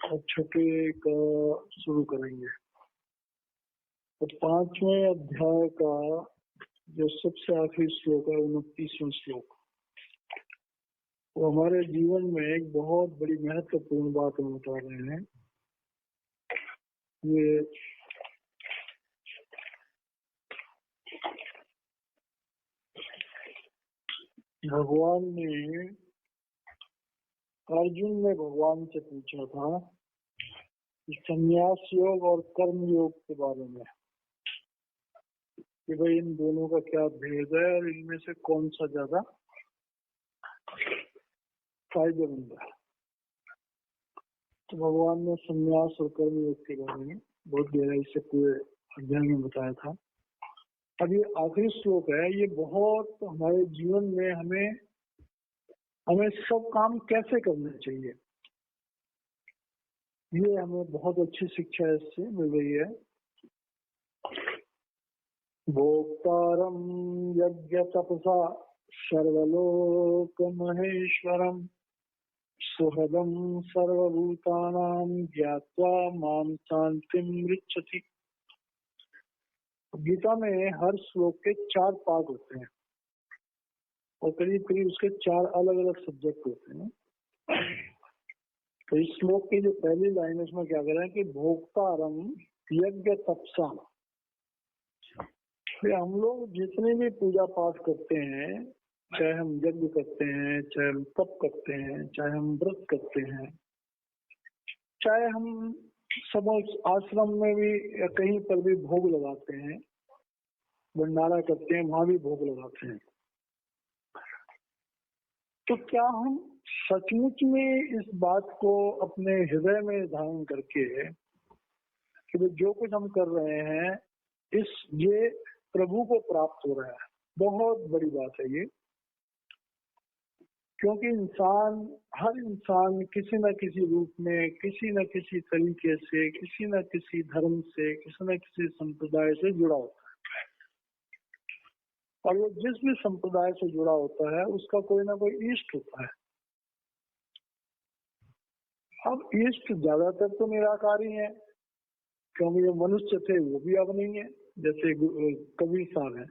और छठे का शुरू करेंगे। तो 5वें अध्याय का जो सबसे आखिरी श्लोक है 29वां श्लोक, वो हमारे जीवन में एक बहुत बड़ी महत्वपूर्ण बात हम बता रहे हैं। ये भगवान ने अर्जुन ने भगवान से पूछा था संन्यास योग और कर्म योग के बारे में कि भाई इन दोनों का क्या भेद है और इनमें से कौन सा ज्यादा फायदेमंद है। तो भगवान ने संन्यास और कर्म योग के बारे में बहुत गहराई से पूरे अध्याय में बताया था। अब ये आखिरी श्लोक है, ये बहुत हमारे जीवन में हमें सब काम कैसे करने चाहिए, ये हमें बहुत अच्छी शिक्षा इससे मिल रही है। भोक्तारं यज्ञ तपसा सर्वलोक महेश्वरम सुहृदं सर्वभूतानां ज्ञात्वा मां शांतिं मृच्छति। गीता में हर श्लोक के 4 पार्ट होते हैं और करीब करीब उसके 4 अलग अलग सब्जेक्ट होते हैं। तो इस श्लोक की जो पहली लाइन उसमें क्या कह रहे हैं कि भोक्तारं यज्ञ तपसा, हम लोग जितने भी पूजा पाठ करते हैं, चाहे हम यज्ञ करते हैं, चाहे हम तप करते हैं, चाहे हम व्रत करते हैं, चाहे हम सब आश्रम में भी या कहीं पर भी भोग लगाते हैं, भंडारा करते हैं, वहां भी भोग लगाते हैं, तो क्या हम सचमुच में इस बात को अपने हृदय में धारण करके कि जो कुछ हम कर रहे हैं ये प्रभु को प्राप्त हो रहा है? बहुत बड़ी बात है ये, क्योंकि हर इंसान किसी न किसी रूप में, किसी न किसी तरीके से, किसी न किसी धर्म से, किसी न किसी संप्रदाय से जुड़ा होता है। और वो जिस भी संप्रदाय से जुड़ा होता है उसका कोई ना कोई इष्ट होता है। अब इष्ट ज्यादातर तो निराकारी है, क्योंकि जो मनुष्य थे वो भी अब नहीं है। जैसे कबीर साहब है,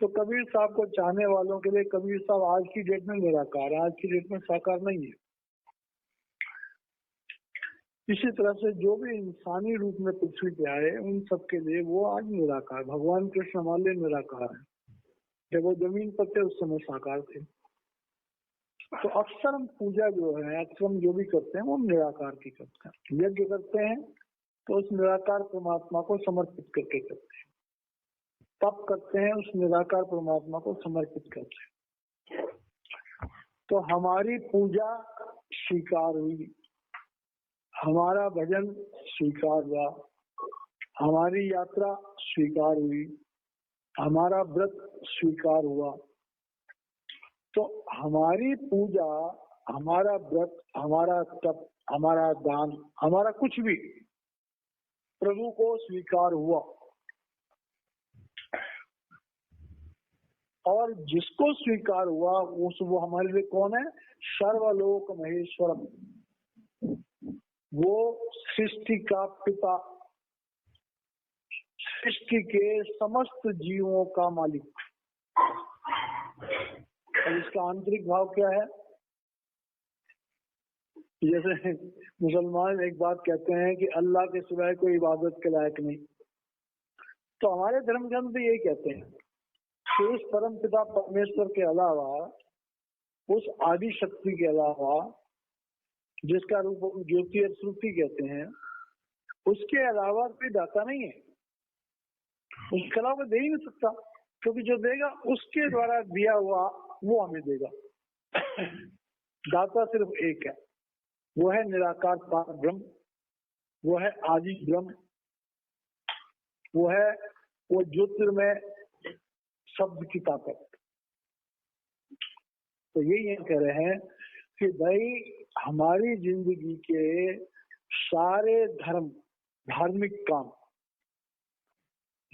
तो कबीर साहब को चाहने वालों के लिए कबीर साहब आज की डेट में निराकार है, आज की डेट में साकार नहीं है। इसी तरह से जो भी इंसानी रूप में पृथ्वी पे आए उन सब के लिए वो आज निराकार, भगवान कृष्ण हमारे लिए निराकार है। जब वो जमीन पर थे उस समय साकार थे। तो अक्सर हम पूजा जो है, अक्सर हम जो भी करते हैं वो निराकार की करते हैं। यज्ञ करते हैं तो उस निराकार परमात्मा को समर्पित करके करते हैं, तप करते हैं उस निराकार परमात्मा को समर्पित करते हैं। तो हमारी पूजा स्वीकार हुई, हमारा भजन स्वीकार हुआ, हमारी यात्रा स्वीकार हुई, हमारा व्रत स्वीकार हुआ। तो हमारी पूजा, हमारा व्रत, हमारा तप, हमारा दान, हमारा कुछ भी प्रभु को स्वीकार हुआ। और जिसको स्वीकार हुआ वो हमारे लिए कौन है? सर्वलोक महेश्वरम, वो सृष्टि का पिता, सृष्टि के समस्त जीवों का मालिक। और इसका आंतरिक भाव क्या है? जैसे मुसलमान एक बात कहते हैं कि अल्लाह के सिवाय कोई इबादत के लायक नहीं, तो हमारे धर्म ग्रंथ भी यही कहते हैं कि उस परम पिता परमेश्वर के अलावा, उस आदि शक्ति के अलावा, जिसका रूप ज्योति और श्रुति कहते हैं, उसके अलावा कोई दाता नहीं है। उसके अलावा दे ही नहीं सकता, क्योंकि जो देगा उसके द्वारा दिया हुआ वो हमें देगा। दाता सिर्फ एक है, वो है निराकार पार ब्रह्म, वो है आदि ब्रह्म, वो ज्योतिर्मय शब्द की ताकत। तो यही कह रहे हैं कि भाई हमारी जिंदगी के सारे धर्म, धार्मिक काम,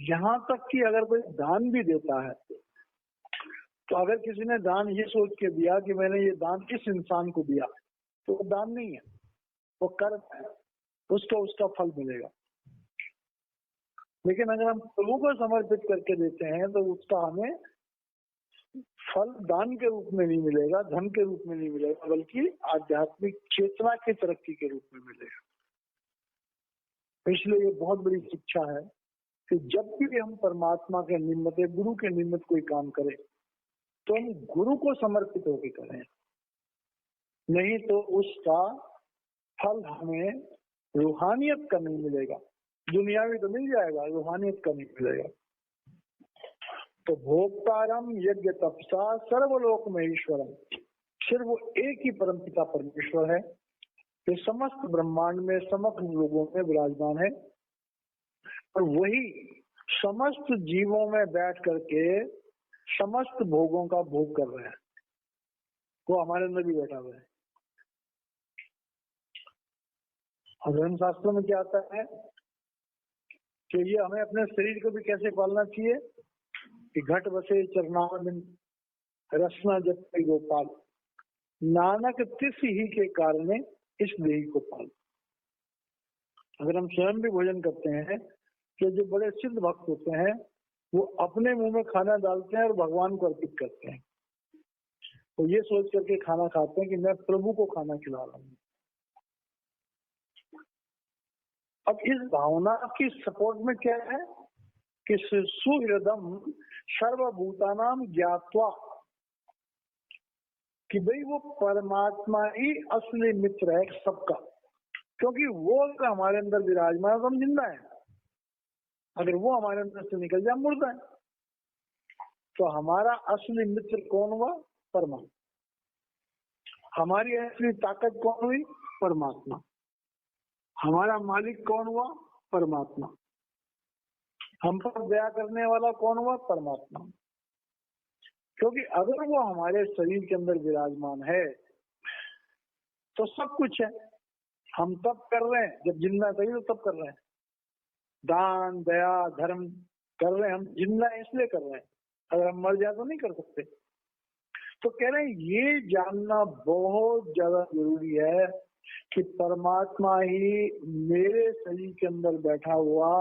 यहाँ तक कि अगर कोई दान भी देता है तो अगर किसी ने दान ये सोच के दिया कि मैंने ये दान इस इंसान को दिया, तो वो दान नहीं है, वो कर्म है। उसको उसका फल मिलेगा। लेकिन अगर हम प्रभु को समर्पित करके देते हैं तो उसका हमें फल दान के रूप में नहीं मिलेगा, धन के रूप में नहीं मिलेगा, बल्कि आध्यात्मिक चेतना की तरक्की के रूप में मिलेगा। इसलिए ये बहुत बड़ी शिक्षा है कि जब भी हम परमात्मा के निमित्त, गुरु के निमित्त कोई काम करें तो हम गुरु को समर्पित होकर करें, नहीं तो उसका फल हमें रूहानियत का नहीं मिलेगा। दुनियावी तो मिल जाएगा, रूहानियत का नहीं मिलेगा। तो भोक्तारम यज्ञ तपसा सर्वलोक में ईश्वरम, सिर्फ वो एक ही परमपिता परमेश्वर है जो समस्त ब्रह्मांड में समस्त लोगों में विराजमान है, और वही समस्त जीवों में बैठ करके समस्त भोगों का भोग कर रहे हैं। वो हमारे अंदर भी बैठा हुआ है। धर्म शास्त्रों में क्या आता है कि ये हमें अपने शरीर को भी कैसे पालना चाहिए कि घट बसे चरणाविन रसना जपते गोपाल, नानक तिस ही के कारण इस देही को पाल। अगर हम स्वयं भी भोजन करते हैं तो जो बड़े सिद्ध भक्त होते हैं वो अपने मुंह में खाना डालते हैं और भगवान को अर्पित करते हैं। तो ये सोच करके खाना खाते हैं कि मैं प्रभु को खाना खिला रहा हूँ। अब इस भावना की सपोर्ट में क्या है कि सुहृदम सर्वभूतानाम ज्ञात्वा, कि भाई वो परमात्मा ही असली मित्र है सबका, क्योंकि वो अगर हमारे अंदर विराजमान है तो हम जिंदा है, अगर वो हमारे अंदर से निकल जाए मुर्दा है। तो हमारा असली मित्र कौन हुआ? परमात्मा। हमारी असली ताकत कौन हुई? परमात्मा। हमारा मालिक कौन हुआ? परमात्मा। हम पर दया करने वाला कौन हुआ? परमात्मा। क्योंकि अगर वो हमारे शरीर के अंदर विराजमान है तो सब कुछ है। हम तब कर रहे हैं जब जिंदा चाहिए तो तब कर रहे हैं, दान दया धर्म कर रहे हैं, हम जिंदा इसलिए कर रहे हैं, अगर हम मर जाए तो नहीं कर सकते। तो कह रहे हैं ये जानना बहुत ज्यादा जरूरी है कि परमात्मा ही मेरे शरीर के अंदर बैठा हुआ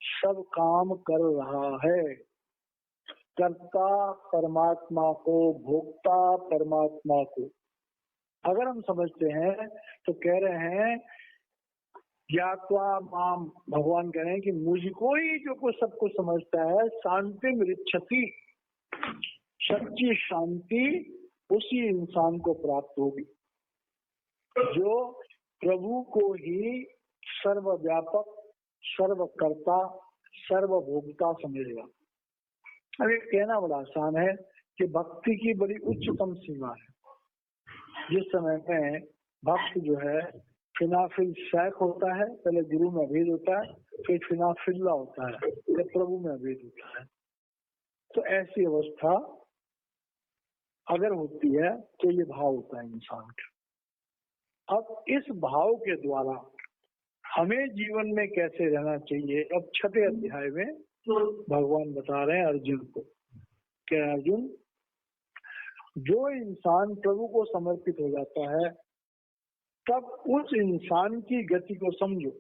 सब काम कर रहा है। कर्ता परमात्मा को, भोक्ता परमात्मा को अगर हम समझते हैं तो कह रहे हैं ज्ञात्वा माम, भगवान कह रहे हैं कि मुझको ही जो कुछ सब कुछ समझता है शांति मृच्छति, सच्ची शांति उसी इंसान को प्राप्त होगी जो प्रभु को ही सर्वव्यापक, सर्वकर्ता, सर्वभोक्ता समझेगा। अब ये कहना बड़ा आसान है कि भक्ति की बड़ी उच्चतम सीमा है। जिस समय में भक्त जो है फिनाफिल शैख होता है, पहले गुरु में अभेद होता है, फिर फिनाफिल्ला होता है, फिर प्रभु में अभेद होता है। तो ऐसी अवस्था अगर होती है तो ये भाव होता है इंसान का। अब इस भाव के द्वारा हमें जीवन में कैसे रहना चाहिए, अब 6वें अध्याय में भगवान बता रहे हैं अर्जुन को। क्या अर्जुन, जो इंसान प्रभु को समर्पित हो जाता है तब उस इंसान की गति को समझो।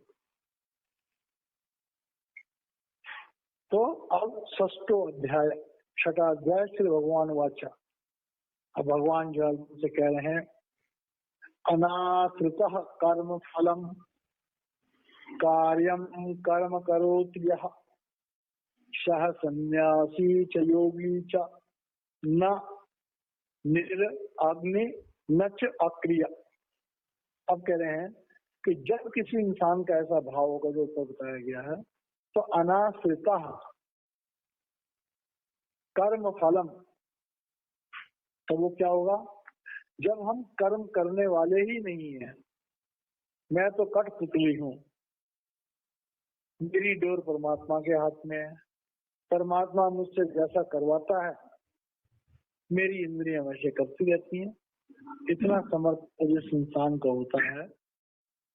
तो अब 6वां अध्याय 6वां अध्याय श्री भगवान वाचा। अब भगवान जो अर्जुन से कह रहे हैं अनाश्रितः कर्म फलम कार्यम कर्म करोति यः सः सन्यासी च योगी च न निर्अग्नि न च अक्रिया। अब कह रहे हैं कि जब किसी इंसान का ऐसा भाव होगा जो ऊपर बताया गया है तो अनाश्रितः कर्म फलम, तो वो क्या होगा? जब हम कर्म करने वाले ही नहीं है, मैं तो कठपुतली हूँ, मेरी डोर परमात्मा के हाथ में है, परमात्मा मुझसे जैसा करवाता है मेरी इंद्रियां वैसे करती रहती हैं। इतना समर्पण जिस इंसान का होता है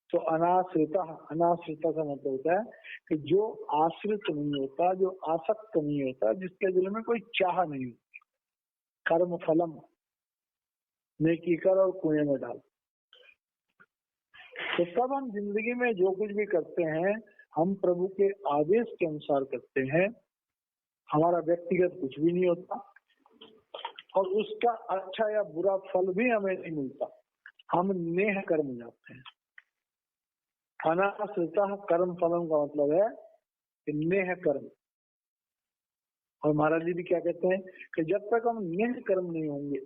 तो अनाश्रिता, अनाश्रिता का मतलब होता है कि जो आश्रित नहीं होता, जो आसक्त नहीं होता, जिसके दिल में कोई चाह नहीं होती। कर्म फलम, नेकी कर और कुएं में डाल। तो तब हम जिंदगी में जो कुछ भी करते हैं हम प्रभु के आदेश के अनुसार करते हैं, हमारा व्यक्तिगत कुछ भी नहीं होता और उसका अच्छा या बुरा फल भी हमें नहीं मिलता, हम नेह कर्म जाते हैं। अनाश्रितः कर्म फलम का मतलब है कि नेह कर्म। और महाराज जी भी क्या कहते हैं कि जब तक हम नेह कर्म नहीं होंगे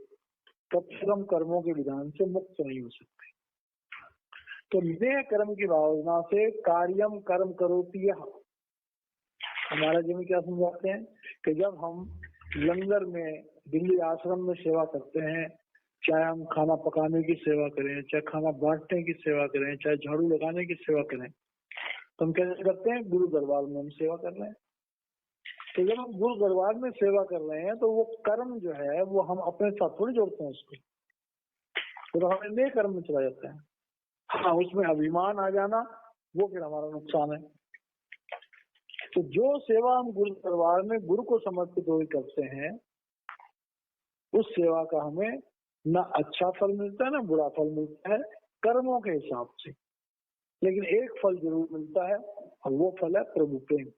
तब तक हम कर्मों के विधान से मुक्त नहीं हो सकते। तो नेह कर्म की भावना से कार्यम कर्म करोति यह। महाराज जी में क्या समझाते हैं कि जब हम लंगर में दिल्ली आश्रम में सेवा करते हैं, चाहे हम खाना पकाने की सेवा करें, चाहे खाना बांटने की सेवा करें, चाहे झाड़ू लगाने की सेवा करें, तो हम कैसे करते हैं? गुरु दरबार में हम सेवा कर रहे हैं। तो जब हम गुरु दरबार में सेवा कर रहे हैं तो वो कर्म जो है वो हम अपने साथ थोड़ी जोड़ते हैं उसको, तो हमें नए कर्म में चला जाता है। हाँ, उसमें अभिमान आ जाना वो फिर हमारा नुकसान है। तो जो सेवा हम गुरु दरबार में गुरु को समर्पित होकर करते हैं उस सेवा का हमें ना अच्छा फल मिलता है ना बुरा फल मिलता है कर्मों के हिसाब से, लेकिन एक फल जरूर मिलता है और वो फल है प्रभु प्रेम।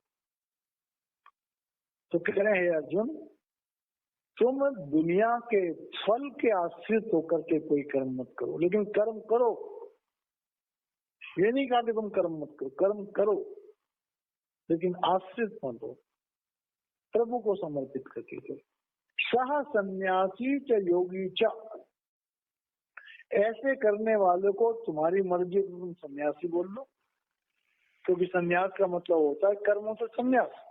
तो कह रहे हैं अर्जुन, तुम दुनिया के फल के आश्रित होकर के कोई कर्म मत करो, लेकिन कर्म करो। ये नहीं कहा कि तुम कर्म मत करो, कर्म करो लेकिन आश्रित मत हो, प्रभु को समर्पित करके करो। सह सन्यासी च योगी च, ऐसे करने वाले को तुम्हारी मर्जी तो तुम सन्यासी बोल लो, क्योंकि सन्यास का मतलब होता है कर्मों से सन्यास।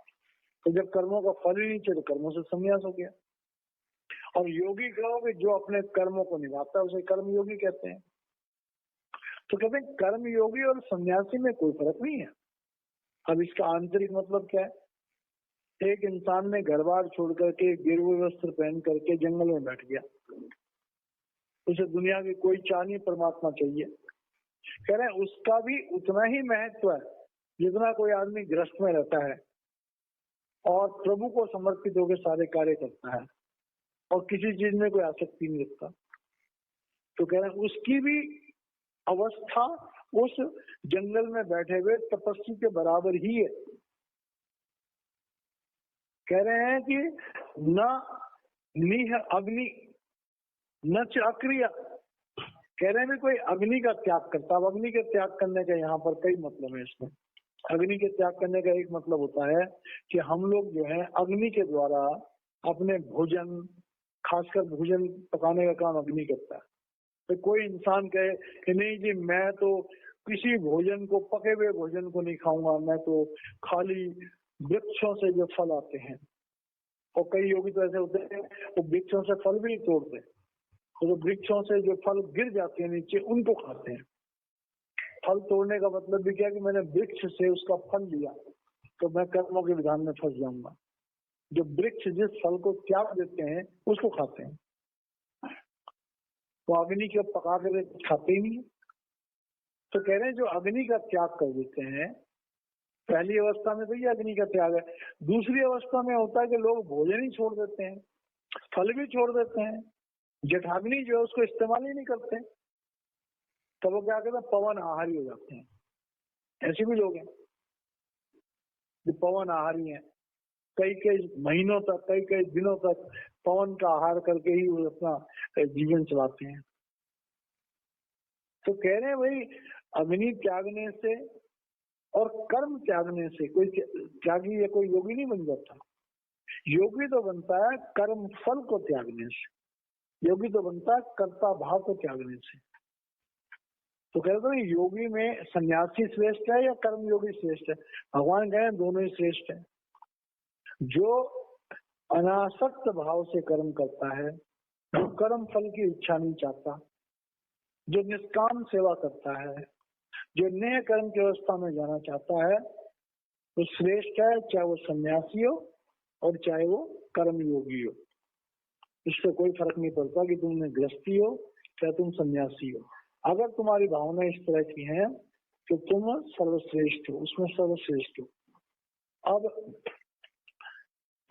तो जब कर्मों का फल ही नहीं चाहिए तो कर्मों से सन्यास हो गया। और योगी कहो कि जो अपने कर्मों को निभाता है उसे कर्म योगी कहते हैं। तो कहते हैं कर्म योगी और सन्यासी में कोई फर्क नहीं है। अब इसका आंतरिक मतलब क्या है? एक इंसान ने घर बार छोड़ करके गिरवे वस्त्र पहन करके जंगल में बैठ गया, उसे दुनिया की कोई चाह नहीं, परमात्मा चाहिए। कह रहे हैं उसका भी उतना ही महत्व है जितना कोई आदमी गृहस्थ में रहता है और प्रभु को समर्पित होकर सारे कार्य करता है और किसी चीज में कोई आसक्ति नहीं रखता। तो कह रहे हैं उसकी भी अवस्था उस जंगल में बैठे हुए तपस्वी के बराबर ही है। कह रहे हैं कि न नीह अग्नि न च अक्रिया। कह रहे हैं भी कोई अग्नि का त्याग करता। अब अग्नि के त्याग करने का यहाँ पर कई मतलब है। इसमें अग्नि के त्याग करने का एक मतलब होता है कि हम लोग जो है अग्नि के द्वारा अपने भोजन, खासकर भोजन पकाने का काम अग्नि करता है। तो कोई इंसान कहे कि नहीं जी मैं तो किसी भोजन को, पके हुए भोजन को नहीं खाऊंगा, मैं तो खाली वृक्षों से जो फल आते हैं, और कई योगी तो ऐसे होते हैं वो वृक्षों से फल भी नहीं तोड़ते, तो वृक्षों से जो फल गिर जाते हैं नीचे उनको खाते हैं। फल तोड़ने का मतलब भी क्या कि मैंने वृक्ष से उसका फल लिया तो मैं कर्मों के विधान में फंस जाऊंगा। जो वृक्ष जिस फल को त्याग देते हैं उसको खाते हैं, वो अग्नि के पका कर खाते ही नहीं। तो कह रहे हैं जो अग्नि का त्याग कर देते हैं, पहली अवस्था में तो ये अग्नि का त्याग है। दूसरी अवस्था में होता है कि लोग भोजन ही छोड़ देते हैं, फल भी छोड़ देते हैं, जठाग्नि जो है उसको इस्तेमाल ही नहीं करते, तब वो क्या कहते हैं पवन आहारी हो जाते हैं। ऐसे भी लोग हैं जो पवन आहारी हैं, कई कई महीनों तक, कई कई दिनों तक पवन का आहार करके ही वो अपना जीवन चलाते हैं। तो कह रहे हैं भाई अग्नि त्यागने से और कर्म त्यागने से कोई त्यागी या कोई योगी नहीं बन जाता। योगी तो बनता है कर्म फल को त्यागने से, योगी तो बनता है कर्ता भाव को त्यागने से। तो कहते हैं योगी में सन्यासी श्रेष्ठ है या कर्म योगी श्रेष्ठ है? भगवान कह रहे हैं दोनों ही श्रेष्ठ है। जो अनासक्त भाव से कर्म करता है, जो कर्म फल की इच्छा नहीं चाहता, जो निष्काम सेवा करता है, जो नए कर्म की अवस्था में जाना चाहता है, वो श्रेष्ठ है, चाहे वो सन्यासी हो और चाहे वो कर्म योगी हो। इससे कोई फर्क नहीं पड़ता कि तुम गृहस्थी हो चाहे तुम सन्यासी हो। अगर तुम्हारी भावना इस तरह की है तो तुम सर्वश्रेष्ठ हो, उसमें सर्वश्रेष्ठ हो। अब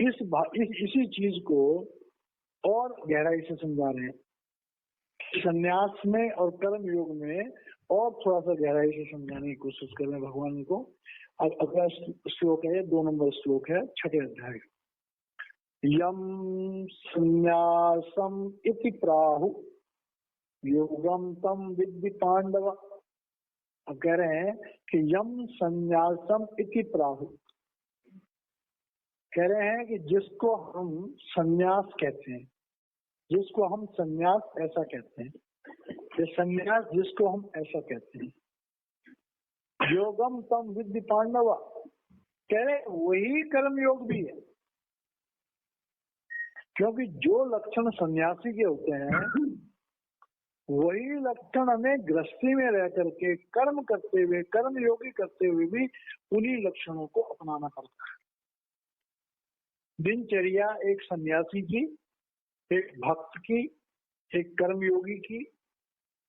इसी चीज को और गहराई से समझा रहे हैं। संन्यास में और कर्म योग में और थोड़ा सा गहराई से समझाने की कोशिश करें भगवान को। अब अगला श्लोक है, 2 नंबर श्लोक है 6 अध्याय। यम संन्यासम इति प्राहु योगम तम विद्धि पांडव। अब कह रहे हैं कि यम संन्यासम इति प्राहु, कह रहे हैं कि जिसको हम संन्यास कहते हैं, जिसको हम संन्यास ऐसा कहते हैं, ये संन्यास जिसको हम ऐसा कहते हैं, योगम तम विद्धि पांडव, कह रहे वही कर्म योग भी है। क्योंकि जो लक्षण सन्यासी के होते हैं वही लक्षण हमें गृहस्थी में रह करके कर्म करते हुए, कर्म योगी करते हुए भी उन्हीं लक्षणों को अपनाना पड़ता है। दिनचर्या एक सन्यासी की, एक भक्त की, एक कर्मयोगी की,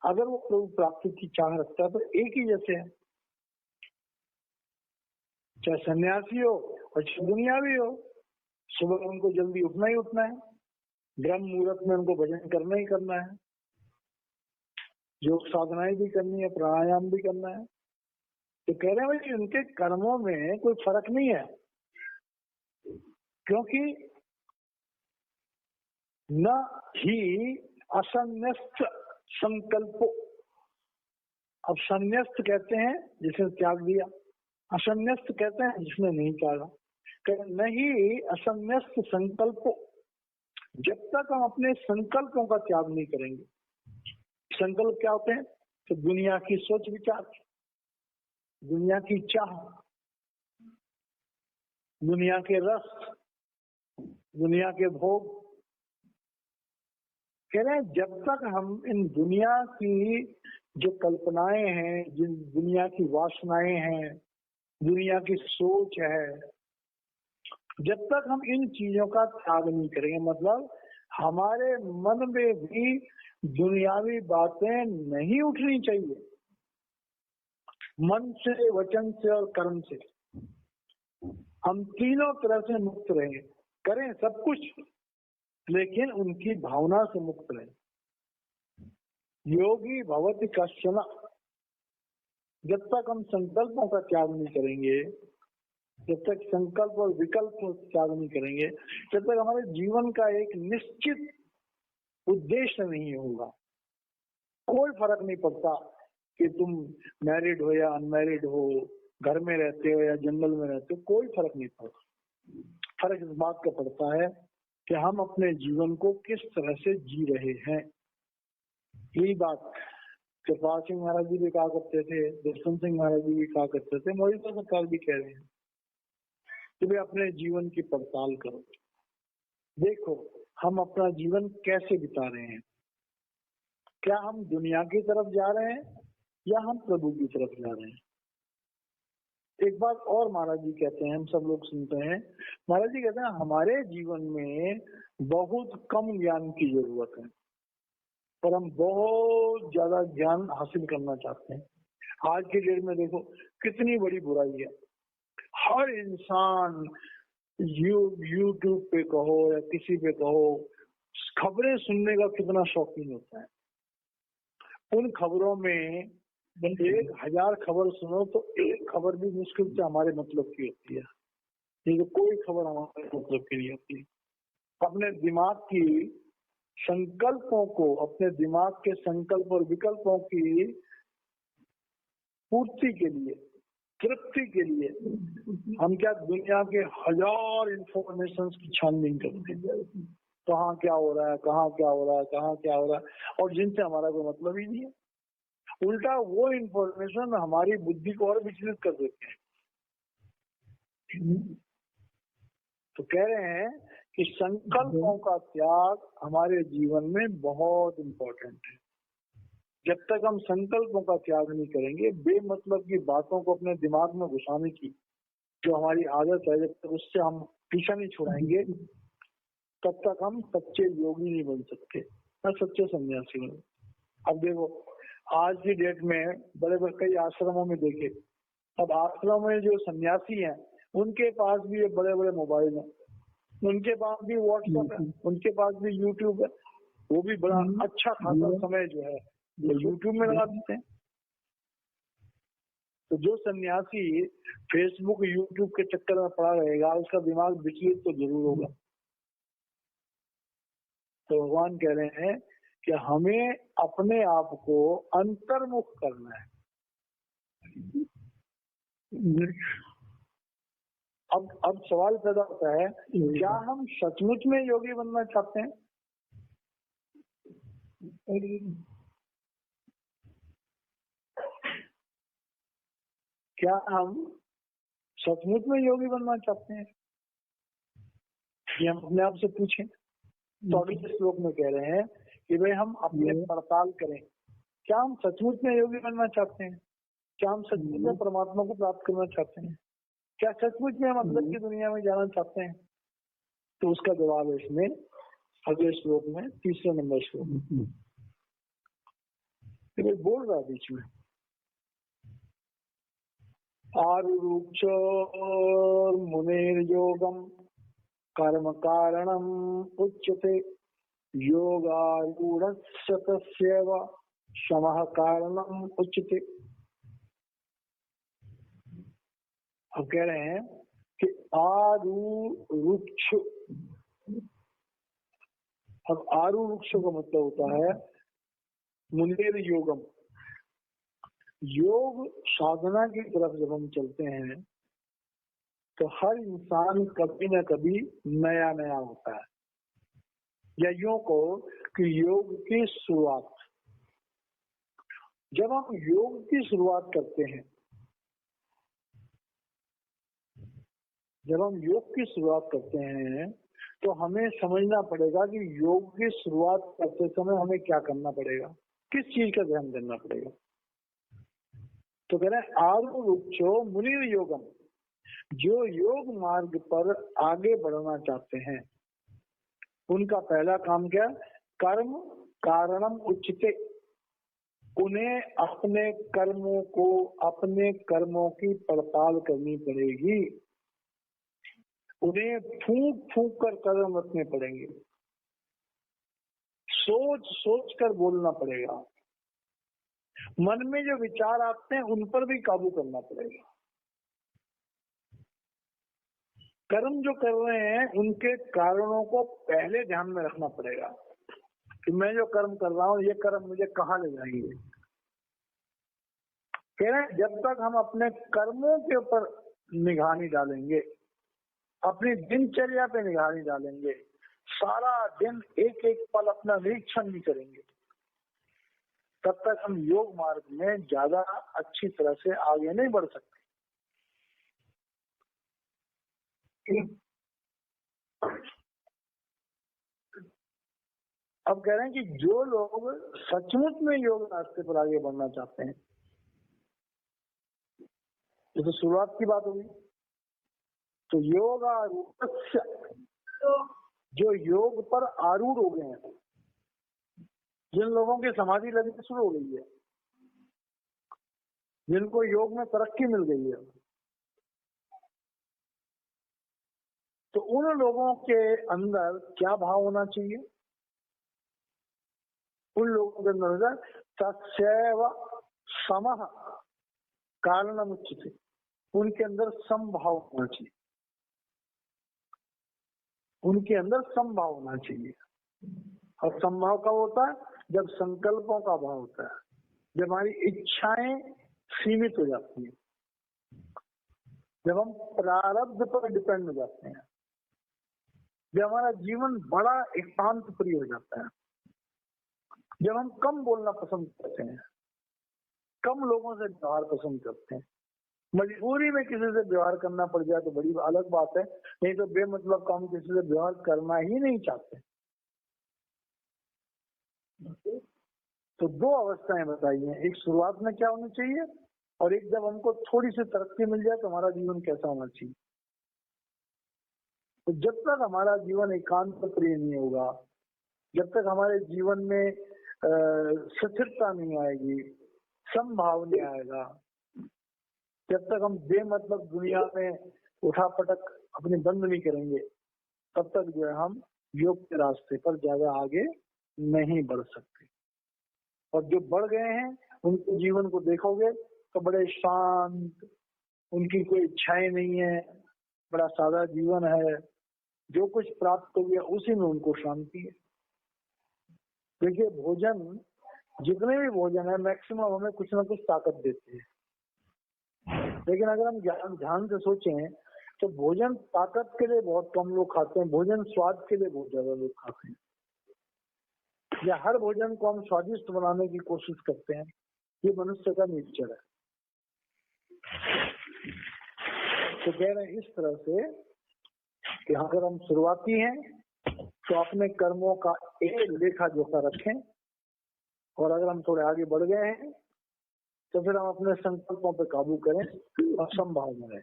अगर वो प्रभु प्राप्ति की चाह रखता है तो एक ही जैसे है, चाहे सन्यासी हो और चाहे दुनियावी हो। सुबह उनको जल्दी उठना ही उठना है, ब्रह्म मुहूर्त में उनको भजन करना ही करना है, योग साधनाएं भी करनी है, प्राणायाम भी करना है। तो कह रहे हैं भाई उनके कर्मों में कोई फर्क नहीं है, क्योंकि न ही असन्यस्त संकल्पो। अब संन्यस्त कहते हैं जिसने त्याग दिया, असन्यस्त कहते हैं जिसने नहीं त्यागा। नहीं असन्यस्त संकल्पो, जब तक हम अपने संकल्पों का त्याग नहीं करेंगे। संकल्प क्या होते हैं? तो दुनिया की सोच विचार, दुनिया की चाह, दुनिया के रस, दुनिया के भोग। कह रहे हैं जब तक हम इन दुनिया की जो कल्पनाएं हैं, जिन दुनिया की वासनाएं हैं, दुनिया की सोच है, जब तक हम इन चीजों का त्याग नहीं करेंगे, मतलब हमारे मन में भी दुनियावी बातें नहीं उठनी चाहिए। मन से, वचन से और कर्म से हम तीनों तरह से मुक्त रहेंगे। करें सब कुछ, लेकिन उनकी भावना से मुक्त रहें। योगी भवति कश्चन, जब तक हम संकल्पों का त्याग नहीं करेंगे, जब तक संकल्प और विकल्प को त्याग नहीं करेंगे, जब तक हमारे जीवन का एक निश्चित उद्देश्य नहीं होगा। कोई फर्क नहीं पड़ता कि तुम मैरिड हो या अनमैरिड हो, घर में रहते हो या जंगल में रहते हो, कोई फर्क नहीं पड़ता। फर्क इस बात का पड़ता है कि हम अपने जीवन को किस तरह से जी रहे हैं। यही बात कृपाल सिंह महाराज जी भी कहा करते थे, दुष्यंत सिंह महाराज जी भी कहा करते थे, मोदी सरकार भी कह रहे हैं कि भाई अपने जीवन की पड़ताल करो, देखो हम अपना जीवन कैसे बिता रहे हैं। क्या हम दुनिया की तरफ जा रहे हैं या हम प्रभु की तरफ जा रहे हैं। एक बात और महाराज जी कहते हैं, हम सब लोग सुनते हैं, महाराज जी कहते हैं हमारे जीवन में बहुत कम ज्ञान की जरूरत है, पर हम बहुत ज्यादा ज्ञान हासिल करना चाहते हैं। आज की डेट में देखो कितनी बड़ी बुराई है। हर इंसान यूट्यूब पे कहो या किसी पे कहो, खबरें सुनने का कितना शौकीन होता है। उन खबरों में 1000 खबर सुनो तो एक खबर भी मुश्किल से हमारे मतलब की होती है, नहीं तो कोई खबर हमारे मतलब की नहीं होती। अपने दिमाग की संकल्पों को, अपने दिमाग के संकल्प और विकल्पों की पूर्ति के लिए, तृप्ति के लिए हम क्या दुनिया के 1000 इंफॉर्मेशन की छानबीन करते हैं। कहाँ क्या हो रहा है, कहाँ क्या हो रहा है, कहाँ क्या हो रहा है, और जिनसे हमारा कोई मतलब ही नहीं है। उल्टा वो इंफॉर्मेशन हमारी बुद्धि को और विचलित कर देते हैं। तो कह रहे हैं कि संकल्पों का त्याग हमारे जीवन में बहुत इम्पोर्टेंट है। जब तक हम संकल्पों का त्याग नहीं करेंगे, बेमतलब की बातों को अपने दिमाग में घुसाने की जो हमारी आदत है, जब तक उससे हम पीछा नहीं छुड़ाएंगे, तब तक हम सच्चे योगी नहीं बन सकते, न सच्चे सन्यासी बन। अब देखो आज की डेट में बड़े बड़े कई आश्रमों में देखे, अब आश्रमों में जो सन्यासी हैं उनके पास भी ये बड़े बड़े मोबाइल हैं, उनके पास भी व्हाट्सएप है, उनके पास भी यूट्यूब है। वो भी बड़ा अच्छा खासा समय जो है यूट्यूब में लगा देते हैं। तो जो सन्यासी फेसबुक यूट्यूब के चक्कर में पड़ा रहेगा उसका दिमाग विचलित तो जरूर होगा। तो भगवान कह रहे हैं कि हमें अपने आप को अंतर्मुख करना है। अब सवाल पैदा होता है, क्या हम सचमुच में योगी बनना चाहते हैं? क्या हम सचमुच में योगी बनना चाहते हैं? ये हम अपने आप से पूछें। तो अभी इस श्लोक में कह रहे हैं कि भाई हम अपने पड़ताल करें, क्या हम सचमुच में योगी बनना चाहते हैं? क्या हम सचमुच में परमात्मा को प्राप्त करना चाहते हैं? क्या सचमुच में हम अंदर की दुनिया में जाना चाहते हैं? तो उसका जवाब है इसमें अगले श्लोक में, तीसरे नंबर श्लोक में बोल रहा है बीच में, आरुरुक्षोर्मुनिर्योगं कर्म कारणम उच्यते योगारूढ़स्य तस्यैव शमः कारणम उच्यते। अब कह रहे हैं कि आरुरुक्ष, अब आरुरुक्ष का मतलब होता है मुनिर योगम। योग साधना की तरफ जब हम चलते हैं तो हर इंसान कभी न कभी नया नया होता है, या यूं कहो कि योग की शुरुआत, जब हम योग की शुरुआत करते हैं, जब हम योग की शुरुआत करते हैं तो हमें समझना पड़ेगा कि योग की शुरुआत करते समय हमें क्या करना पड़ेगा, किस चीज का ध्यान देना पड़ेगा। तो कह रहे हैं आरुरुक्षो मुनिर योगम, जो योग मार्ग पर आगे बढ़ना चाहते हैं उनका पहला काम क्या? कर्म कारणम उच्यते, उन्हें अपने कर्मों को, अपने कर्मों की पड़ताल करनी पड़ेगी, उन्हें फूंक फूंक कर कदम रखने पड़ेंगे, सोच सोच कर बोलना पड़ेगा, मन में जो विचार आते हैं उन पर भी काबू करना पड़ेगा। कर्म जो कर रहे हैं उनके कारणों को पहले ध्यान में रखना पड़ेगा कि मैं जो कर्म कर रहा हूं ये कर्म मुझे कहाँ ले जाएंगे। कह रहे हैं जब तक हम अपने कर्मों के ऊपर निगाह नहीं डालेंगे, अपनी दिनचर्या पे निगाह नहीं डालेंगे, सारा दिन एक एक पल अपना निरीक्षण नहीं करेंगे, तब तक हम योग मार्ग में ज्यादा अच्छी तरह से आगे नहीं बढ़ सकते। अब कह रहे हैं कि जो लोग सचमुच में योग रास्ते पर आगे बढ़ना चाहते हैं, ये तो शुरुआत की बात होगी, तो योग आरूढ़, जो योग पर आरूढ़ हो गए हैं, जिन लोगों की समाधि लगनी शुरू हो गई है, जिनको योग में तरक्की मिल गई है, तो उन लोगों के अंदर क्या भाव होना चाहिए? उन लोगों के अंदर तस्यैव समः कारणम उच्यते, उनके अंदर समभाव होना चाहिए, उनके अंदर समभाव होना चाहिए। और समभाव कब होता है? जब संकल्पों का भाव होता है, जब हमारी इच्छाएं सीमित हो जाती हैं, जब हम प्रारब्ध पर डिपेंड हो जाते हैं, जब हमारा जीवन बड़ा एकांत प्रिय हो जाता है, जब हम कम बोलना पसंद करते हैं, कम लोगों से व्यवहार पसंद करते हैं, मजबूरी में किसी से व्यवहार करना पड़ जाए तो बड़ी अलग बात है, नहीं तो बेमतलब का हम किसी से व्यवहार करना ही नहीं चाहते। तो दो अवस्थाएं बताई हैं, एक शुरुआत में क्या होनी चाहिए और एक जब हमको थोड़ी सी तरक्की मिल जाए तो हमारा जीवन कैसा होना चाहिए। तो जब तक हमारा जीवन एकांत प्रिय नहीं होगा, जब तक हमारे जीवन में स्थिरता नहीं आएगी, समभाव नहीं आएगा, जब तक हम बेमतलब दुनिया में उठापटक अपनी बंद नहीं करेंगे, तब तक जो है हम योग के रास्ते पर ज्यादा आगे नहीं बढ़ सकते। और जो बढ़ गए हैं उनके जीवन को देखोगे तो बड़े शांत, उनकी कोई इच्छाएं नहीं है, बड़ा सादा जीवन है, जो कुछ प्राप्त हो गया उसी में उनको शांति है। देखिए भोजन, जितने भी भोजन है मैक्सिमम हमें कुछ ना कुछ ताकत देते हैं, लेकिन अगर हम ध्यान से सोचें तो भोजन ताकत के लिए बहुत कम लोग खाते हैं, भोजन स्वाद के लिए बहुत ज्यादा लोग खाते हैं, या हर भोजन को हम स्वादिष्ट बनाने की कोशिश करते हैं। ये मनुष्य का नेचर है। तो कह रहे हैं इस तरह से कि अगर हम शुरुआती हैं तो अपने कर्मों का एक लेखा जोखा रखें, और अगर हम थोड़े आगे बढ़ गए हैं तो फिर हम अपने संकल्पों पर काबू करें और संभाव में रहें।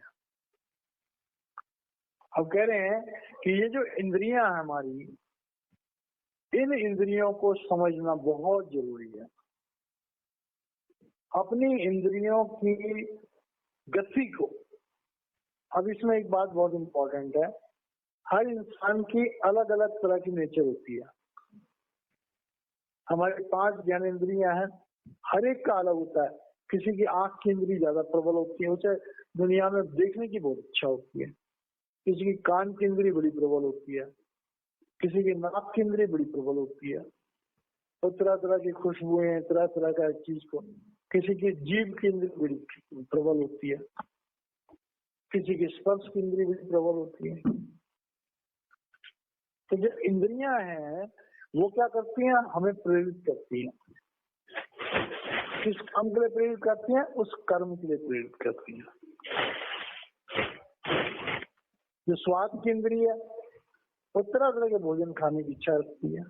अब कह रहे हैं कि ये जो इंद्रियां हैं हमारी, इन इंद्रियों को समझना बहुत जरूरी है। अपनी इंद्रियों की गति को, अब इसमें एक बात बहुत इंपॉर्टेंट है, हर इंसान की अलग अलग तरह की नेचर होती है। हमारे 5 ज्ञानेंद्रियां हैं, हर एक का अलग होता है। किसी की आंख की इंद्री ज्यादा प्रबल होती है, उसे दुनिया में देखने की बहुत इच्छा होती है। किसी की कान की इंद्री बड़ी प्रबल होती है, किसी की नाक की इंद्री बड़ी प्रबल होती है, और तरह तरह की खुशबुएं, तरह तरह का चीज को, किसी की जीभ की इंद्री बड़ी प्रबल होती है, किसी की स्पर्श की इंद्री बड़ी प्रबल होती है। तो जो इंद्रियां हैं वो क्या करती हैं, हमें प्रेरित करती हैं। किस काम के लिए प्रेरित करती हैं, उस कर्म के लिए प्रेरित करती हैं। जो स्वाद की इंद्रिय है वो तरह तरह के भोजन खाने की इच्छा रखती है।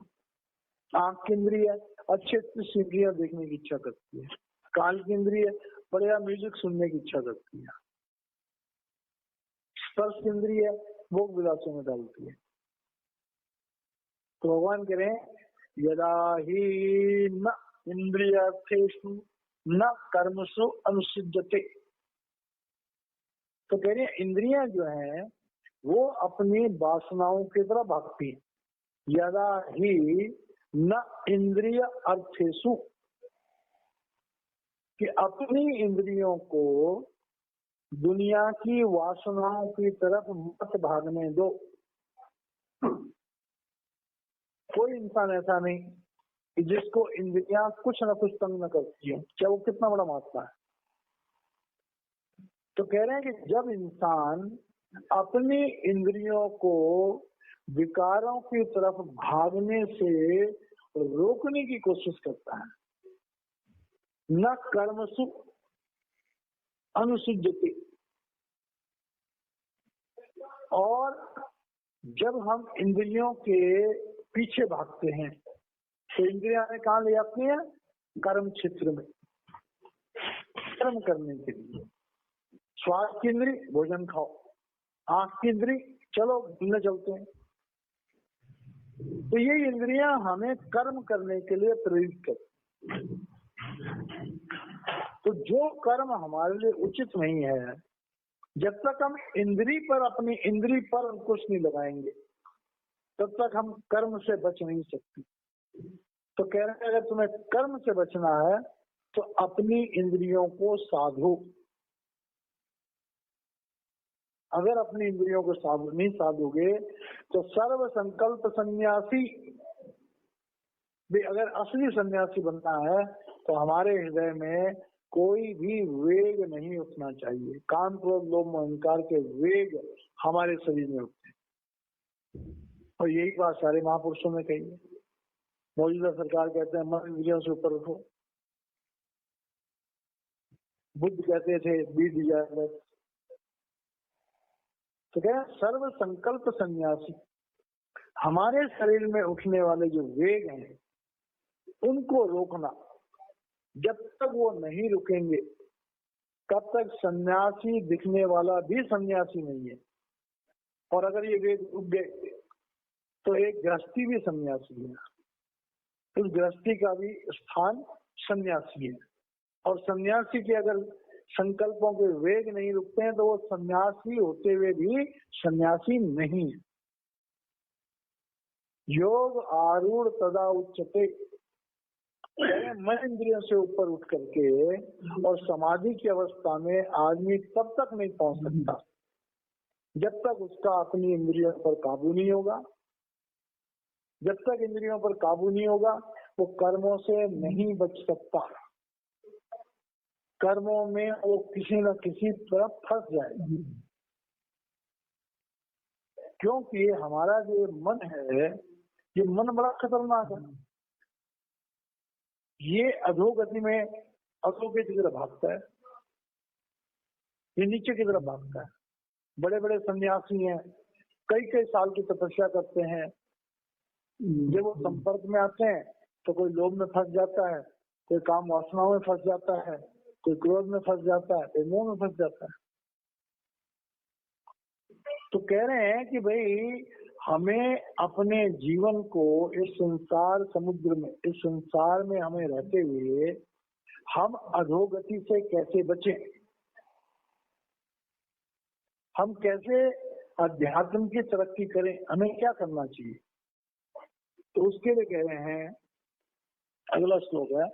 आंख की इंद्रिय है अच्छे अच्छे सीनरियां देखने की इच्छा करती है। कान की इंद्रिय बढ़िया म्यूजिक सुनने की इच्छा करती है। स्पर्श की इंद्रिय भोग विलासों में डालती है। तो भगवान कह रहे हैं यदा ही न इंद्रियार्थेषु न कर्मसु अनुसिद्ध्यते। तो कह रहे हैं इंद्रियां जो हैं वो अपनी वासनाओं की तरफ भागती है। यदा ही न इंद्रिय अर्थेषु, कि अपनी इंद्रियों को दुनिया की वासनाओं की तरफ मत भागने दो। कोई इंसान ऐसा नहीं कि जिसको इंद्रियां कुछ न कुछ तंग न करती हो, चाहे वो कितना बड़ा महात्मा है। तो कह रहे हैं कि जब इंसान अपनी इंद्रियों को विकारों की तरफ भागने से रोकने की कोशिश करता है, न कर्मसु अनुसिद्ध्यते, और जब हम इंद्रियों के पीछे भागते हैं तो इंद्रियां हमें कहाँ ले जाती हैं, कर्म क्षेत्र में, कर्म करने के लिए। स्वाद की इंद्री भोजन खाओ, आंख की इंद्री चलो घूमने चलते हैं। तो ये इंद्रियां हमें कर्म करने के लिए प्रेरित करती। तो जो कर्म हमारे लिए उचित नहीं है, जब तक हम इंद्री पर, अपनी इंद्री पर अंकुश नहीं लगाएंगे तब तक हम कर्म से बच नहीं सकते। तो कह रहे हैं अगर तुम्हें कर्म से बचना है तो अपनी इंद्रियों को साधो। अगर अपनी इंद्रियों को नहीं साधोगे तो सर्व संकल्प सन्यासी भी, अगर असली सन्यासी बनना है तो हमारे हृदय में कोई भी वेग नहीं उठना चाहिए। काम, क्रोध, लोभ, अहंकार के वेग हमारे शरीर में उठते हैं, और यही बात सारे महापुरुषों में कही है। मौजूदा सरकार कहते हैं मन इंद्रियों से ऊपर उठो, बुद्ध कहते थे बी डिजायरलेस। तो क्या सर्व संकल्प सन्यासी, हमारे शरीर में उठने वाले जो वेग हैं उनको रोकना। जब तक वो नहीं रुकेंगे तब तक सन्यासी दिखने वाला भी सन्यासी नहीं है। और अगर ये वेग रुक गए तो एक गृहस्थी भी सन्यासी है, उस गृहस्थी का भी स्थान सन्यासी है। और सन्यासी के अगर संकल्पों के वेग नहीं रुकते हैं तो वो सन्यासी होते हुए भी सन्यासी नहीं है। योग आरूढ़ तदा उच्चते, मन इंद्रियों से ऊपर उठ करके और समाधि की अवस्था में आदमी तब तक नहीं पहुंच सकता जब तक उसका अपनी इंद्रियों पर काबू नहीं होगा। जब तक इंद्रियों पर काबू नहीं होगा वो कर्मों से नहीं बच सकता। कर्मों में वो किसी न किसी तरफ फंस जाएगा, क्योंकि हमारा जो मन है ये मन बड़ा खतरनाक है। ये अधोगति में अधोगति की तरफ भागता है, ये नीचे की तरफ भागता है। बड़े बड़े सन्यासी हैं, कई कई साल की तपस्या करते हैं, जब वो संपर्क में आते हैं तो कोई लोभ में फंस जाता है, कोई काम वासनाओं में फंस जाता है, कोई क्रोध में फंस जाता है, कोई मोह में फंस जाता है। तो कह रहे हैं कि भाई हमें अपने जीवन को इस संसार समुद्र में, इस संसार में हमें रहते हुए हम अधोगति से कैसे बचें, हम कैसे अध्यात्म की तरक्की करें, हमें क्या करना चाहिए। तो उसके लिए कह रहे हैं, अगला श्लोक है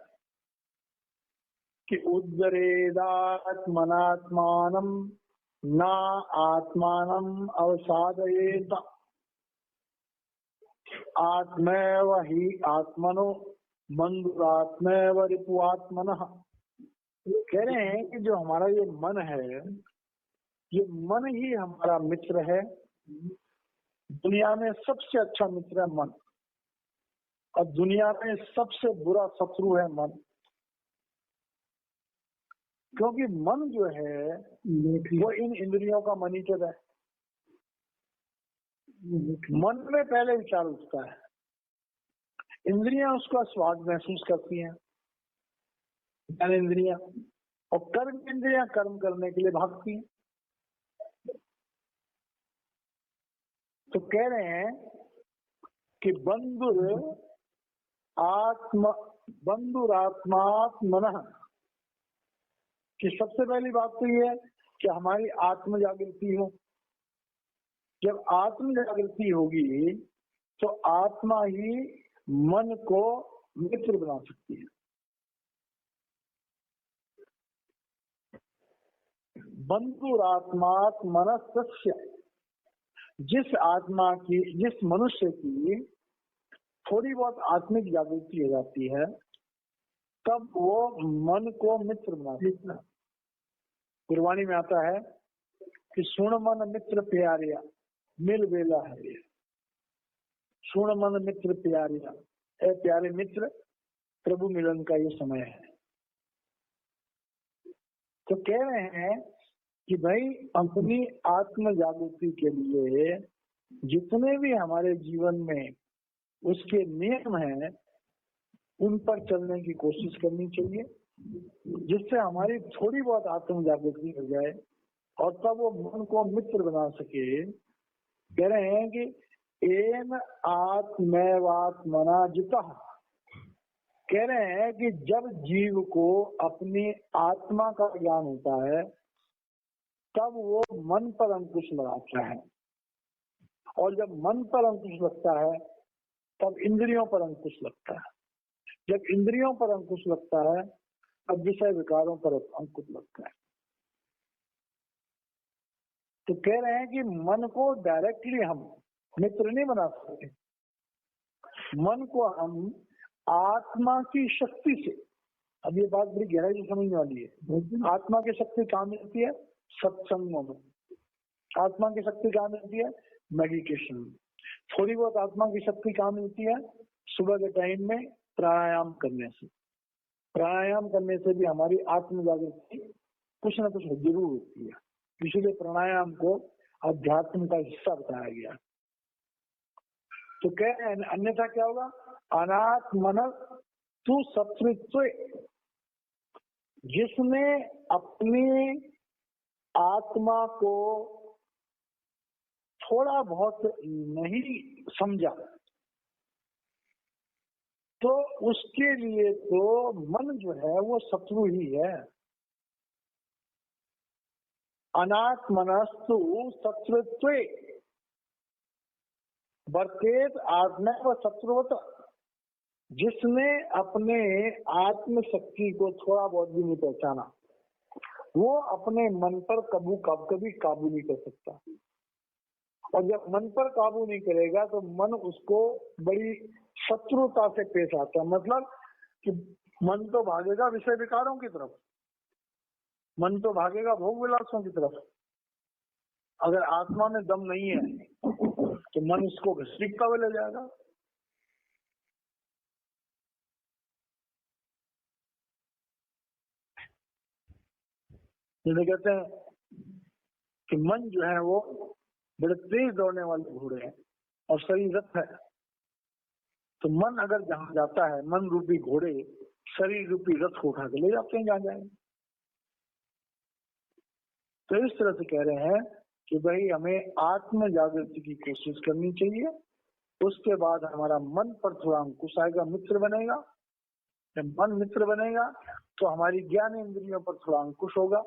कि उद्धरेदात्मनात्मानं न आत्मानं अवसादयेत आत्मैव हि आत्मनो बन्धुरात्मैव रिपुआत्मनः। कह रहे हैं कि जो हमारा ये मन है, ये मन ही हमारा मित्र है। दुनिया में सबसे अच्छा मित्र है मन, और दुनिया में सबसे बुरा शत्रु है मन। क्योंकि मन जो है वो इन इंद्रियों का मनीटर है। मन में पहले विचार उठता है, इंद्रियां उसका स्वाद महसूस करती हैं, ज्ञान इंद्रियां, और कर्म इंद्रियां कर्म करने के लिए भागती हैं। तो कह रहे हैं कि बंधुरात्मात्मनः कि सबसे पहली बात तो ये है कि हमारी आत्म जागृति हो। जब आत्म जागृति होगी तो आत्मा ही मन को मित्र बना सकती है। बंधुरात्मात्मनस्य, जिस आत्मा की, जिस मनुष्य की थोड़ी बहुत आत्मिक जागृति हो जाती है, तब वो मन को मित्र बना सकता है। गुरबाणी में आता है कि सुन मन मित्र प्यारिया मिल बेला है। सुन मन मित्र प्यारिया, ए प्यारे मित्र, प्रभु मिलन का ये समय है। तो कह रहे हैं कि भाई अपनी आत्म जागृति के लिए जितने भी हमारे जीवन में उसके नियम हैं उन पर चलने की कोशिश करनी चाहिए, जिससे हमारी थोड़ी बहुत आत्म जागृति हो जाए और तब वो मन को मित्र बना सके। कह रहे हैं कि एन आत्मैवात्मना जितः, कह रहे हैं कि जब जीव को अपनी आत्मा का ज्ञान होता है तब वो मन पर अंकुश लगाता है, और जब मन पर अंकुश लगता है तब इंद्रियों पर अंकुश लगता है। जब इंद्रियों पर अंकुश लगता है तब विषय विकारों पर अंकुश लगता है। तो कह रहे हैं कि मन को डायरेक्टली हम मित्र नहीं बना सकते। मन को हम आत्मा की शक्ति से, अब ये बात बड़ी गहराई से समझने वाली है। आत्मा की शक्ति कहाँ मिलती है? सत्संगों में। आत्मा की शक्ति कहाँ मिलती है? मेडिटेशन में। थोड़ी बहुत आत्मा की शक्ति कहाँ मिलती है? सुबह के टाइम में प्राणायाम करने से। प्राणायाम करने से भी हमारी आत्म जागृति कुछ न कुछ जरूर होती है, इसलिए प्राणायाम को अध्यात्म का हिस्सा बताया गया। तो कह रहे हैं अन्यथा क्या होगा? अनात्मन तु शत्रुत्व, जिसने अपनी आत्मा को थोड़ा बहुत नहीं समझा तो उसके लिए तो मन जो है वो शत्रु ही है। अनात्मनस्तु शत्रुत्वे वर्तेत आत्मा व शत्रुवत, जिसने अपने आत्म शक्ति को थोड़ा बहुत भी नहीं पहचाना, वो अपने मन पर कभी काबू नहीं कर सकता। और जब मन पर काबू नहीं करेगा तो मन उसको बड़ी शत्रुता से पेश आता है। मतलब कि मन तो भागेगा विषय विकारों की तरफ, मन तो भागेगा भोग विलासों की तरफ। अगर आत्मा में दम नहीं है तो मन उसको घसीटता हुआ ले जाएगा। जैसे कहते हैं कि मन जो है वो बड़े तेज दौड़ने वाले घोड़े हैं और शरीर रथ है। तो मन अगर जहां जाता है, मन रूपी घोड़े शरीर रूपी रथ को उठा के ले जाते हैं जहां जाएंगे। तो इस तरह से कह रहे हैं कि भाई हमें आत्म जागृति की कोशिश करनी चाहिए। उसके बाद हमारा मन पर थोड़ा अंकुश आएगा, मित्र बनेगा। जब मन मित्र बनेगा तो हमारी ज्ञान इंद्रियों पर थोड़ा अंकुश होगा,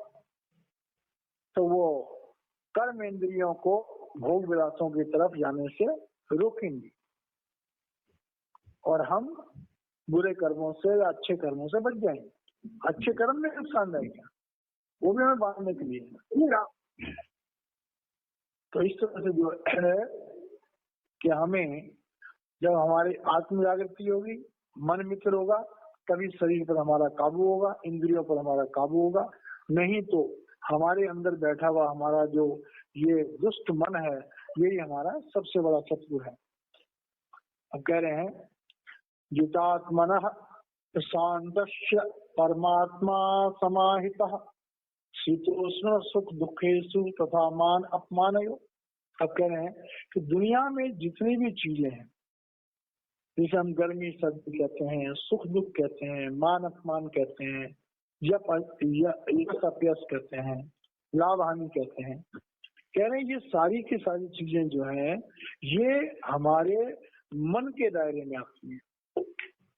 तो वो कर्म इंद्रियों को भोग विलासों की तरफ जाने से रोकेंगे और हम बुरे कर्मों से या अच्छे कर्मों से बच जाएंगे। अच्छे कर्म में नुकसानदायक है, वो भी हमें बांधने के लिए। तो इस तरह से जो है कि हमें जब हमारी आत्म जागृति होगी, मन मित्र होगा, तभी शरीर पर हमारा काबू होगा, इंद्रियों पर हमारा काबू होगा। नहीं तो हमारे अंदर बैठा हुआ हमारा जो ये दुष्ट मन है, यही हमारा सबसे बड़ा शत्रु है। अब कह रहे हैं जितात्मनः शान्तस्य परमात्मा समाहितः शीतोष्ण सुख दुखेषु तथा मान अपमानयो। अब कह रहे हैं कि दुनिया में जितनी भी चीजें हैं, जैसे हम गर्मी सर्दी कहते हैं, सुख दुख कहते हैं, मान अपमान कहते हैं, यश अपयश कहते हैं, लाभ हानि कहते हैं, कह रहे हैं ये सारी की सारी चीजें जो है ये हमारे मन के दायरे में आती है।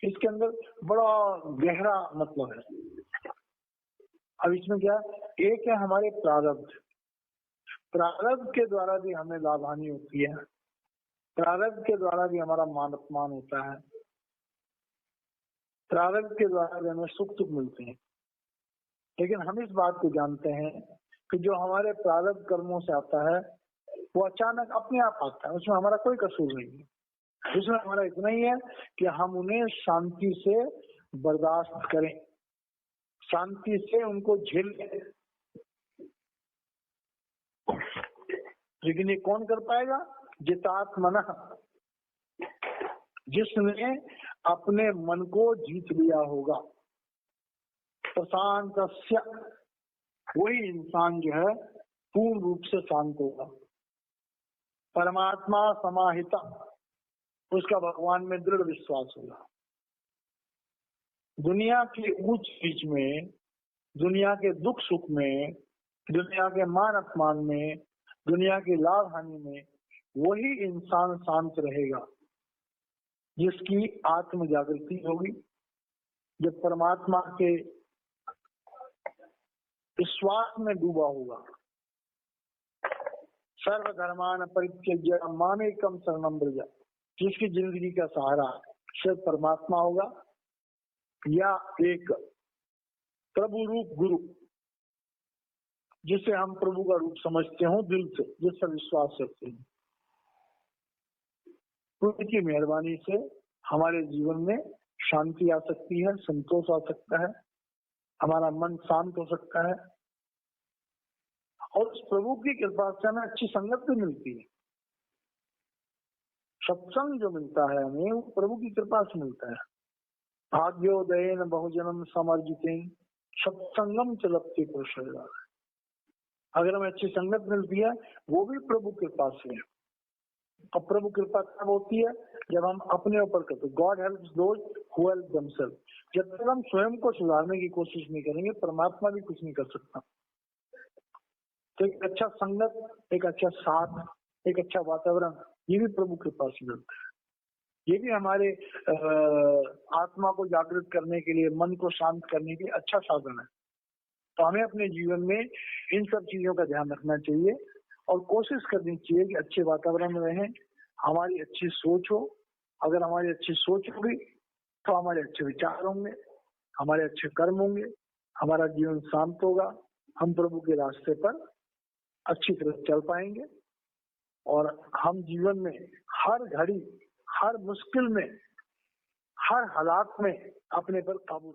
इसके अंदर बड़ा गहरा मतलब है। अब इसमें क्या, एक है हमारे प्रारब्ध। प्रारब्ध के द्वारा भी हमें लाभ हानि होती है, प्रारब्ध के द्वारा भी हमारा मान अपमान होता है, प्रारब्ध के द्वारा भी हमें सुख दुख मिलते हैं। लेकिन हम इस बात को जानते हैं कि जो हमारे प्रारब्ध कर्मों से आता है वो अचानक अपने आप आता है, उसमें हमारा कोई कसूर नहीं है। उसमें हमारा इतना ही है कि हम उन्हें शांति से बर्दाश्त करें, शांति से उनको झेलें। लेकिन ये कौन कर पाएगा? जितात्मनः, जिसने अपने मन को जीत लिया होगा। प्रशांतस्य, वही इंसान जो है पूर्ण रूप से शांत होगा। परमात्मा समाहिता, उसका भगवान में दृढ़ विश्वास होगा। दुनिया के ऊंच नीच में, दुनिया के दुख सुख में, दुनिया के मान अपमान में, दुनिया की लाभ हानि में वही इंसान शांत रहेगा जिसकी आत्म जागृति होगी। जब परमात्मा के विश्वास में डूबा होगा, सर्वधर्मान परित्यज्य मामेकम शरणं व्रज, जिसकी जिंदगी का सहारा सिर्फ परमात्मा होगा या एक प्रभु रूप गुरु, जिसे हम प्रभु का रूप समझते हो दिल से, जिस पर विश्वास रखते हैं, उनकी मेहरबानी से हमारे जीवन में शांति आ सकती है, संतोष आ सकता है, हमारा मन शांत हो सकता है और उस प्रभु की कृपा से हमें अच्छी संगत भी मिलती है। सत्संग जो मिलता है हमें वो प्रभु की कृपा से मिलता है। भाग्योदयेन बहुजनम समर्जितेन सत्संगम च लभते पुरुषः। अगर हमें अच्छी संगत मिलती है वो भी प्रभु कृपा से है। और प्रभु कृपा कब होती है? जब हम अपने ऊपर करते। God helps those who help themselves. जब तक हम स्वयं को सुधारने की कोशिश नहीं करेंगे परमात्मा भी कुछ नहीं कर सकता। तो एक अच्छा संगत, एक अच्छा साथ, एक अच्छा वातावरण, ये भी प्रभु कृपा से मिलता है। ये भी हमारे आत्मा को जागृत करने के लिए, मन को शांत करने के लिए अच्छा साधन है। तो हमें अपने जीवन में इन सब चीजों का ध्यान रखना चाहिए और कोशिश करनी चाहिए कि अच्छे वातावरण में रहें, हमारी अच्छी सोच हो। अगर हमारी अच्छी सोच होगी तो हमारे अच्छे विचार होंगे, हमारे अच्छे कर्म होंगे, हमारा जीवन शांत होगा, हम प्रभु के रास्ते पर अच्छी तरह चल पाएंगे और हम जीवन में हर घड़ी, हर मुश्किल में, हर हालात में अपने पर काबू